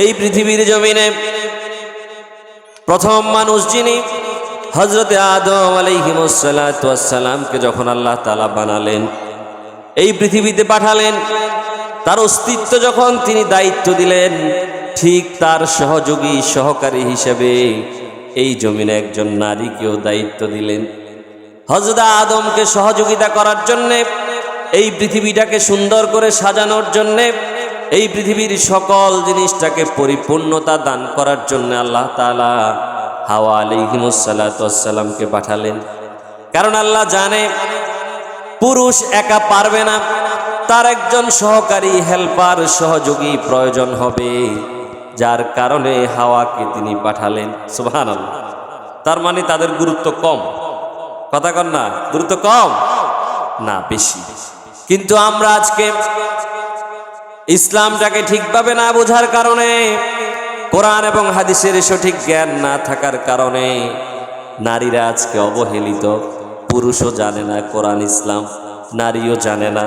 এই পৃথিবীর জমিনে প্রথম মানুষ যিনি হযরতে আদম আলাইহিস সালাতু ওয়াস সালামকে যখন আল্লাহ তাআলা বানালেন, এই পৃথিবীতে পাঠালেন, তার অস্তিত্ব যখন তিনি দায়িত্ব দিলেন, ঠিক তার সহযোগী সহকারী হিসেবে এই জমিনে একজন নারীকেও দায়িত্ব দিলেন। হযরত আদমকে সহযোগিতা করার জন্যে, এই পৃথিবীটাকে সুন্দর করে সাজানোর জন্যে, এই পৃথিবীর সকল জিনিসটাকে পরিপূর্ণতা দান করার জন্য আল্লাহ তাআলা হাওয়া আলাইহিস সালাতু ওয়াস সালামকে পাঠালেন। কারণ আল্লাহ জানে পুরুষ একা পারবে না, তার একজন সহকারী হেল্পার সহযোগী প্রয়োজন হবে, যার কারণে হাওয়াকে তিনি পাঠালেন। সুবহানাল্লাহ। তার মানে তাদের গুরুত্ব কম, কথা কন না, গুরুত্ব কম না, বেশি। কিন্তু আমরা আজকে ইসলামটাকে ঠিকভাবে না বোঝার কারণে, কোরআন এবং হাদিসের সঠিক জ্ঞান না থাকার কারণে নারীরা আজকে অবহেলিত। পুরুষও জানে না কোরআন ইসলাম, নারীও জানে না,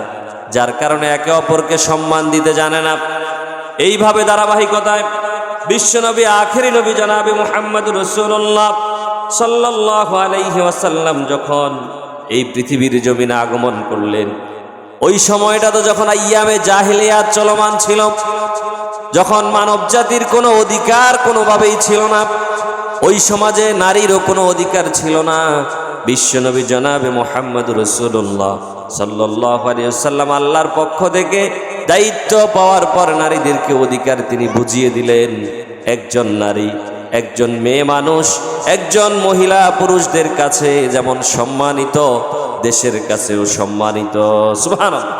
যার কারণে একে অপরকে সম্মান দিতে জানে না। এইভাবে ধারাবাহিকতায় বিশ্বনবী আখেরি নবী জনাবে মুহাম্মদুর রাসূলুল্লাহ সাল্লাল্লাহু আলাইহি ওয়াসাল্লাম যখন এই পৃথিবীর জমিনে আগমন করলেন, ওই সময়টা তো যখন আইয়ামে জাহিলিয়াত চলমান ছিল, যখন মানব জাতির কোনো অধিকার কোনোভাবেই ছিল না, ওই সমাজে নারীরও কোনো অধিকার ছিল না। বিশ্বনবী জনাবে মুহাম্মদুর রাসূলুল্লাহ সাল্লাল্লাহু আলাইহি ওয়াসাল্লাম আল্লাহর পক্ষ থেকে দায়িত্ব পাওয়ার পর নারীদেরকে অধিকার তিনি বুঝিয়ে দিলেন। একজন নারী, একজন মেয়ে মানুষ, একজন মহিলা পুরুষদের কাছে যেমন সম্মানিত, দেশের কাছেও সম্মানিত। সুবহানাল্লাহ।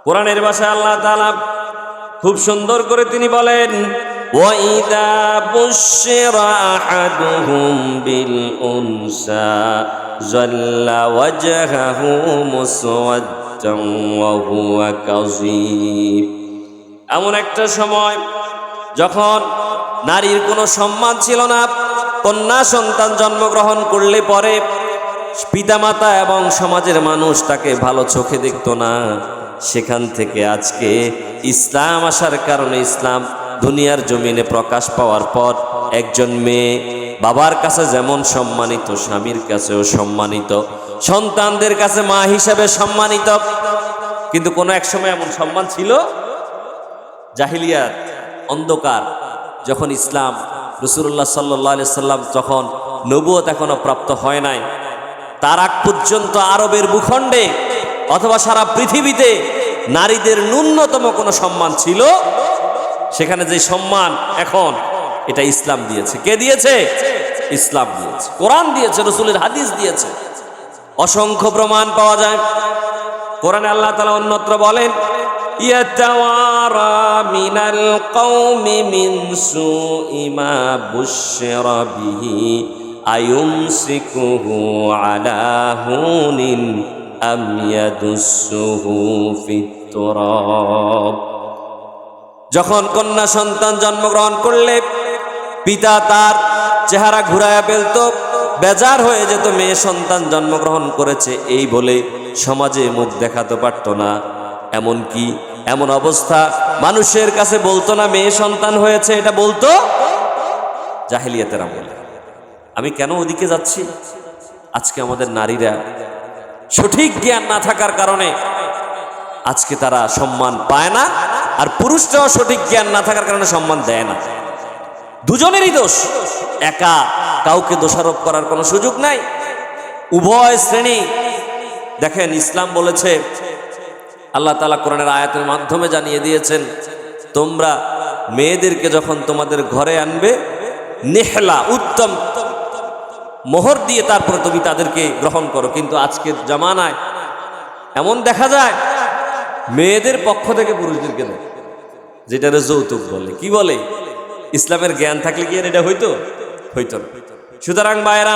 কোরআনের ভাষায় আল্লাহ তাআলা খুব সুন্দর করে তিনি বলেন, ওয়াইদা বুশিরা আহাদুহুম বিল উনসা যাল্লা ওয়াজহাহু মুসওয়াদ্দান ওয়া হুয়া কাযীব। এমন একটা সময় যখন নারীর কোনো সম্মান ছিল না, কন্যা সন্তান জন্মগ্রহণ করলে পরে পিতামাতা এবং সমাজের মানুষ তাকে ভালো চোখে দেখত না। সেখান থেকে আজকে ইসলাম আসার কারণে, ইসলাম দুনিয়ার জমিনে প্রকাশ পাওয়ার পর একজন মেয়ে বাবার কাছে যেমন সম্মানিত, স্বামীর কাছেও সম্মানিত, সন্তানদের কাছে মা হিসেবে সম্মানিত। কিন্তু কোনো এক সময় এমন সম্মান ছিল, জাহিলিয়াত অন্ধকার, যখন ইসলাম রাসূলুল্লাহ সাল্লাল্লাহু আলাইহি সাল্লাম যখন নবুয়ত এখনো প্রাপ্ত হয় নাই, তার আগ পর্যন্ত আরবের ভূখণ্ডে অথবা সারা পৃথিবীতে নারীদের ন্যূনতম কোনো সম্মান ছিল। সেখানে যে সম্মান এখন, এটা ইসলাম দিয়েছে। কে দিয়েছে? ইসলাম দিয়েছে, কোরআন দিয়েছে, রাসূলের হাদিস দিয়েছে। অসংখ্য প্রমাণ পাওয়া যায়। কোরআনে আল্লাহ তাআলা অন্যত্র বলেন, ইয়াতাওয়ারা মিনাল কওমি মিন সুই মা বুশিরা বিহি আয়ুমসিকুহু আলা হুনিন আম ইয়াদুসসুহু ফিত তুরাব। যখন কন্যা সন্তান জন্মগ্রহণ করলে পিতা তার চেহারা ঘুরায়া ফেলত, বেজার হয়ে যেত মেয়ে সন্তান জন্মগ্রহণ করেছে এই বলে সমাজে মুখ দেখাতে পারত না। এমনকি এমন অবস্থা মানুষের কাছে বলতো না মেয়ে সন্তান হয়েছে, এটা বলতো জাহেলিয়াতের আমলে। আমি কেন ওদিকে যাচ্ছি? আজকে আমাদের নারীরা সঠিক জ্ঞান না থাকার কারণে আজকে তারা সম্মান পায় না, আর পুরুষরাও সঠিক জ্ঞান না থাকার কারণে সম্মান দেয় না। দুজনেরই দোষ, একা কাউকে দোষারোপ করার কোনো সুযোগ নাই। উভয় শ্রেণী। দেখেন, ইসলাম বলেছে, আল্লাহ তাআলা কোরআনের আয়াতের মাধ্যমে জানিয়ে দিয়েছেন, তোমরা মেয়েদেরকে যখন তোমাদের ঘরে আনবে, নেহলা উত্তম মোহর দিয়ে তারপরে তুমি তাদেরকে গ্রহণ করো। কিন্তু আজকের জামানায় এমন দেখা যায় মেয়েদের পক্ষ থেকে পুরুষদেরকে দেয়, যেটারে যৌতুক বলে। কি বলে? ইসলামের জ্ঞান থাকলে কি আর এটা হইতো? হইতো না। সুতরাং ভাইয়েরা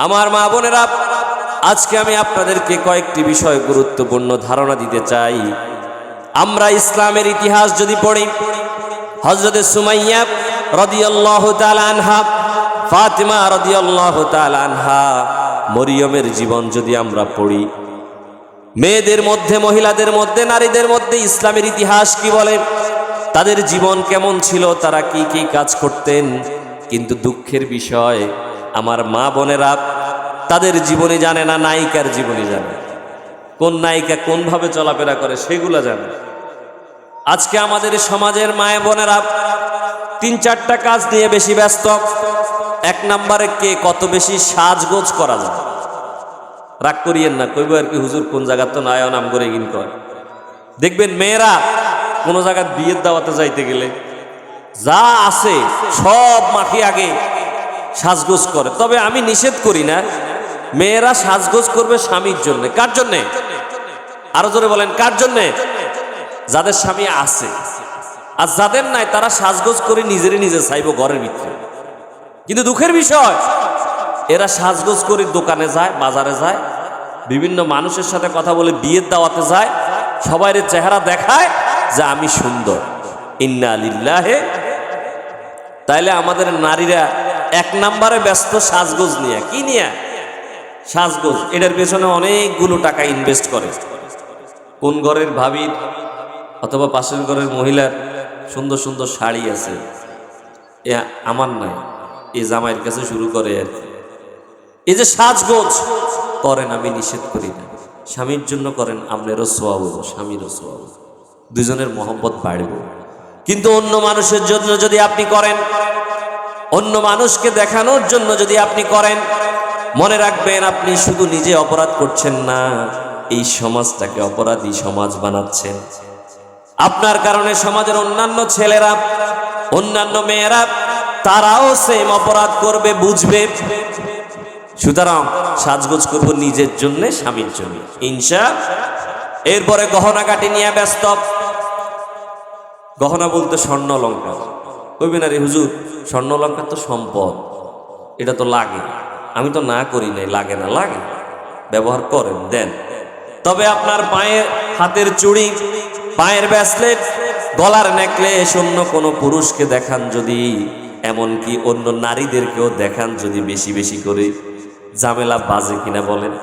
আমার মা বোনেরা, আজকে আমি আপনাদেরকে কয়েকটি বিষয় গুরুত্বপূর্ণ ধারণা দিতে চাই। আমরা ইসলামের ইতিহাস যদি পড়ি, হযরতে সুমাইয়া রাদিয়াল্লাহু তাআলা আনহা, ফাতিমা রাদিয়াল্লাহু তাআলা আনহা, মরিয়মের জীবন যদি আমরা পড়ি, মেয়েদের মধ্যে, মহিলাদের মধ্যে, নারীদের মধ্যে ইসলামের ইতিহাস কি বলে, তাদের জীবন কেমন ছিল, তারা কি কি কাজ করতেন। কিন্তু দুঃখের বিষয়, আমার মা বোনেরা তাদের জীবনী জানে না, নায়িকার জীবনী জানে, কোন নায়িকা কোনভাবে চলাফেরা করে সেগুলো জানে। আজকে আমাদের সমাজের মায়ে বোনেরা 3-4টা কাজ নিয়ে বেশি ব্যস্ত। এক নম্বরে কে কত বেশি সাজগোজ করা যায়। রাগ করিয়েন না, কইব আর কি হুজুর কোন জায়গা তো নায়ন নাম করে গিন কয়। দেখবেন মেয়েরা কোনো জায়গায় বিয়ের দাওয়াতে যাইতে গেলে যা আছে সব মাখি আগে সাজগোজ করে। তবে আমি নিষেধ করি না, মেয়েরা সাজগোজ করবে স্বামীর জন্য। কার জন্যে? আরো জোরে বলেন, কার জন্যে? যাদের স্বামী আছে। আর যাদের নাই তারা সাজগোজ করে নিজেরই নিজে চাইবো ঘরের ভিতরে। কিন্তু দুঃখের বিষয়, এরা সাজগোজ করে দোকানে যায়, বাজারে যায়, বিভিন্ন মানুষের সাথে কথা বলে বিয়ের দাওয়াতে যায়, সবাইয়ের চেহারা দেখায় যে আমি সুন্দর। ইন্না লিল্লাহি। তাইলে আমাদের নারীরা এক নম্বরে ব্যস্ত সাজগোজ নিয়ে। কি নিয়ে? সাজগোজ। এটার পেছনে অনেকগুলো টাকা ইনভেস্ট করে। কোন ঘরের ভাবির অথবা পাশের ঘরের মহিলার সুন্দর সুন্দর শাড়ি আছে, এ আমার নাই, এই জামাইয়ের কাছে শুরু করে আর কি। এই যে সাজগোজ করেন, আমি নিষেধ করি না, স্বামীর জন্য করেন, আপনারও সোয়াব হবো, স্বামীরও সোয়াব, দুজনের মহব্বত বাড়ব। কিন্তু অন্য মানুষের জন্য যদি আপনি করেন, অন্য মানুষকে দেখানোর জন্য যদি আপনি করেন, মনে রাখবেন আপনি শুধু নিজে অপরাধ করছেন না, এই সমাজটাকে অপরাধী সমাজ বানাচ্ছেন। আপনার কারণে সমাজের অন্যান্য ছেলেরা, অন্যান্য মেয়েরা তারাও সেম অপরাধ করবে, বুঝবে। সুতরাং সাজগোজ করবো নিজের জন্য, স্বামীর জন্য, ইনশাআল্লাহ। এরপরে গহনাগাটি নিয়ে ব্যস্ত। গহনা বলতে স্বর্ণ অলংকার। কইবেন আরে হুজুর স্বর্ণ অলংকার তো সম্পদ, এটা তো লাগে। আমি তো না করি নাই, লাগে না, লাগে, ব্যবহার করেন, দেন। তবে আপনার পায়ের হাতের চুড়ি, পায়ের ব্রেসলেট, গলার নেকলেস অন্য কোনো পুরুষকে দেখান যদি, এমনকি অন্য নারীদেরকেও দেখান যদি বেশি বেশি করে, ঝামেলা বাজে কিনা বলেন?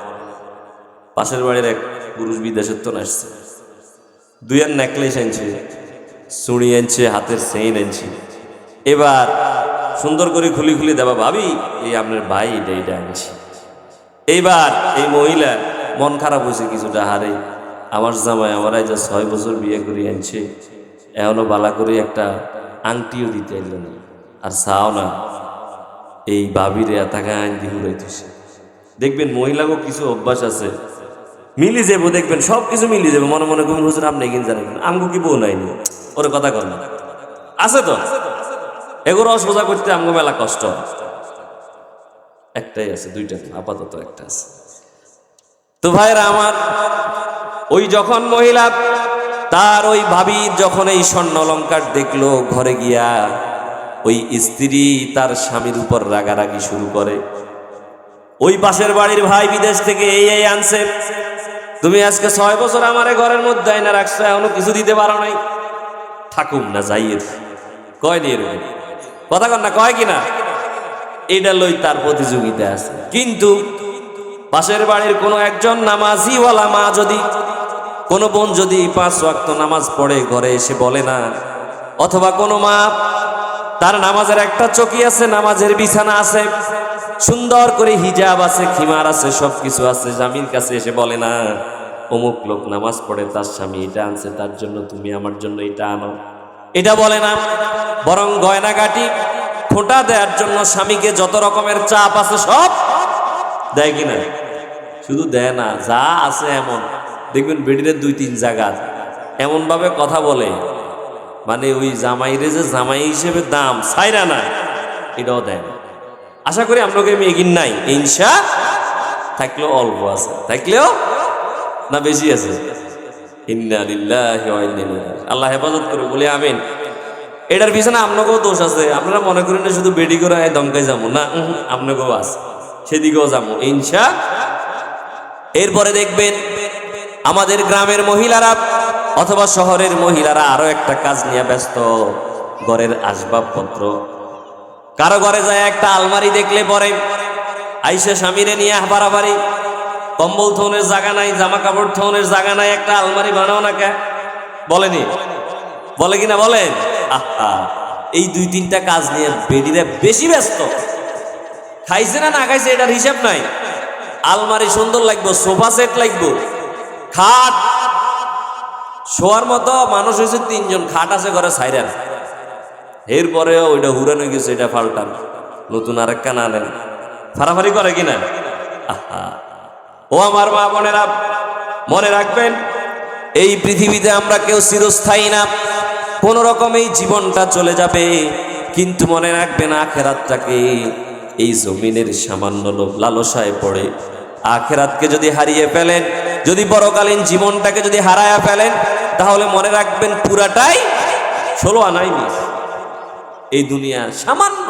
পাশের বাড়ির এক পুরুষ বিদেশের তো আসছে, 2 নেকলেস আনছে, চুড়ি আনছে, হাতের চেইন আনছে। এবার সুন্দর করে খুলি খুলি দেবা, ভাবি এই আপনার ভাই এটা আনছে। এইবার এই মহিলা মন খারাপ হয়েছে কিছুটা, হারে আমার জামাই আমার এই যে 6 বছর বিয়ে করে আনছে, এখনো বালা করে একটা আংটিও দিতে এল না, আর চাও না এই ভাবিরে এতাকা আইন দিয়ে উড়াইতেছে। দেখবেন মহিলাকেও কিছু অভ্যাস আছে, মিলি যাবো, দেখবেন সব কিছু মিলি যাবে। মনে মনে করবেন হুজুর আপনি কিন জানেন, আমগো কি বউ নাইনি, ওরে কথা কর না, আছে তো। এগুলো সোজা করতে আমগো মেলা কষ্ট। একটাই আছে, 2টা আপাতত একটা আছে। তো ভাইরা আমার, ওই যখন মহিলা তার ওই ভাবি যখন এই স্বর্ণ অলংকার দেখলো, ঘরে গিয়া ওই স্ত্রী তার স্বামীর উপর রাগারাগি শুরু করে। ওই পাশের বাড়ির ভাই বিদেশ থেকে এই আনছে, তুমি আজকে 6 বছর আমারে ঘরের মধ্যে আইনা রাখছো, এখনো কিছু দিতে পারো নাই, থাকুম না যাইয়ে কয় নিয়ে কথা কন না, কয় কিনা? এটা লই তার প্রতিযোগিতা আছে। কিন্তু পাশের বাড়ির কোনো একজন নামাজিওয়ালা মা যদি, কোনো বোন যদি 5 ওয়াক্ত নামাজ পড়ে ঘরে এসে বলে না, অথবা কোনো মা তার নামাজের একটা চকি আছে, নামাজের বিছানা আছে, সুন্দর করে হিজাব আছে, খিমার আছে, সবকিছু আছে, স্বামীর কাছে এসে বলে না অমুক লোক নামাজ পড়ে, তার স্বামী এটা আনছে, তার জন্য তুমি আমার জন্য এটা আনো, এটা বলে না। বরং গয়নাগাটি খোঁটা দেওয়ার জন্য স্বামীকে যত রকমের চাপ আছে সব দেয় কিনা? শুধু দেয় না, যা আছে এমন দেখবেন বেডির 2-3 জায়গা এমন ভাবে কথা বলে, মানে ওই জামাইরে যে জামাই হিসেবে দাম ছাইরা না, এটাও দেয় না। আশা করি আপনাকে আমি এগিন নাই, ইনশা থাকলেও অল্প আছে, থাকলেও না বেশি আছে। ইন্না লিল্লাহি ওয়া ইন্না ইলাইহি রাজিউন। আল্লাহ হেফাজত করে বলে আমিন। এটার পিছনে আপনাকেও দোষ আছে। আপনারা মনে করেন না শুধু বেডি করে দমকাই যাবো না, আপনাকেও আছে, সেদিকেও যাবো ইনশা। এরপরে দেখবেন আমাদের গ্রামের মহিলারা অথবা শহরের মহিলারা আরো একটা কাজ নিয়ে ব্যস্ত, ঘরের আসবাবপত্র। কারো ঘরে যায় একটা আলমারি দেখলে পরে আইসা স্বামীরে নিয়ে বাড়াবাড়ি, কম্বল থনের জায়গা নাই, জামা কাপড় থনের জায়গা নাই, একটা আলমারি বানাও না কে বলেনি? বলে কিনা বলেন? আহা, এই দুই তিনটা কাজ নিয়ে বেডিরা বেশি ব্যস্ত। খাইছে না না খাইছে এটার হিসাব নাই। আলমারি সুন্দর লাগবে, সোফা সেট লাগবে, খাট শোয়ার মতো মানুষ হয়েছে 3 জন, খাট আছে ঘরে সাইরেন, এরপরে ওইটা হুরানো গেছে, এটা পাল্টান, নতুন আরেকটা না নেন, ফারাফারি করে কিনা? আহা, ও আমার মা বোনেরা, মনে রাখবেন এই পৃথিবীতে আমরা কেউ চিরস্থায়ী না, কোন রকম এই জীবনটা চলে যাবে, কিন্তু মনে রাখবেন আখেরাতটাকে এই জমিনের সামান্য লোভ লালসায় পড়ে আখেরাতকে যদি হারিয়ে ফেলেন, যদি পরকালীন জীবনটাকে যদি হারায়া ফেলেন, তাহলে মনে রাখবেন পুরাটাই 16 আনাই মিস। এই দুনিয়া সামান্য,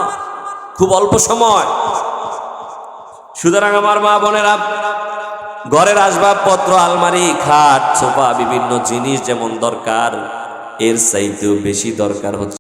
খুব অল্প সময়। সুতরাং আমার মা বোনেরা, ঘরের আসবাবপত্র, আলমারি, খাট, সোফা, বিভিন্ন জিনিস যেমন দরকার, এর চাইতেও বেশি দরকার হচ্ছে